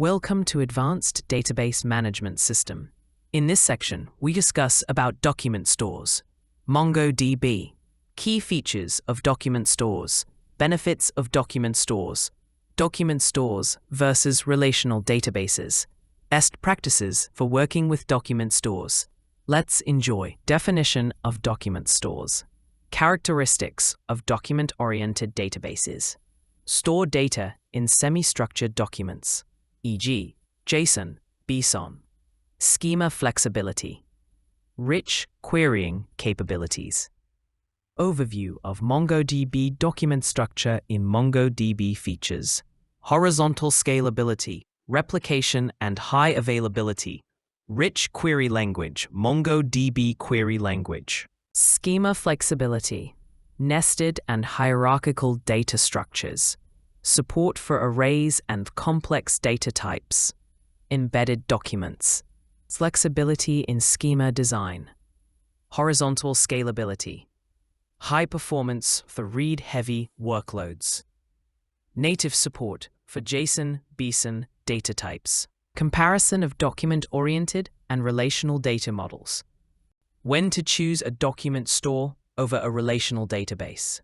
Welcome to Advanced Database Management System. In this section, we discuss about document stores, MongoDB, key features of document stores, benefits of document stores versus relational databases, best practices for working with document stores. Let's enjoy. Definition of document stores. Characteristics of document-oriented databases. Store data in semi-structured documents, e.g., JSON, BSON. Schema flexibility. Rich querying capabilities. Overview of MongoDB document structure in MongoDB features. Horizontal scalability, replication and high availability. Rich query language, MongoDB query language. Schema flexibility. Nested and hierarchical data structures. Support for arrays and complex data types. Embedded documents. Flexibility in schema design. Horizontal scalability. High performance for read-heavy workloads. Native support for JSON, BSON data types. Comparison of document-oriented and relational data models. When to choose a document store over a relational database.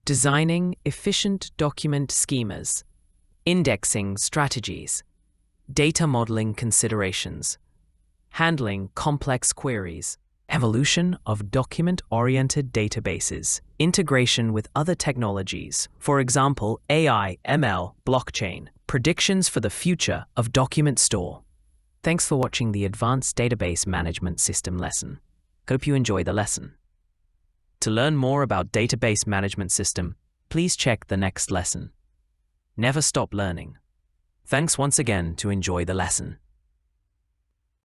Designing efficient document schemas. Indexing strategies. Data modeling considerations. Handling complex queries. Evolution of document-oriented databases. Integration with other technologies, for example, AI, ML, blockchain. Predictions for the future of document store. Thanks for watching the Advanced Database Management System lesson. Hope you enjoy the lesson. To learn more about Database Management System, please check the next lesson. Never stop learning. Thanks once again to enjoy the lesson.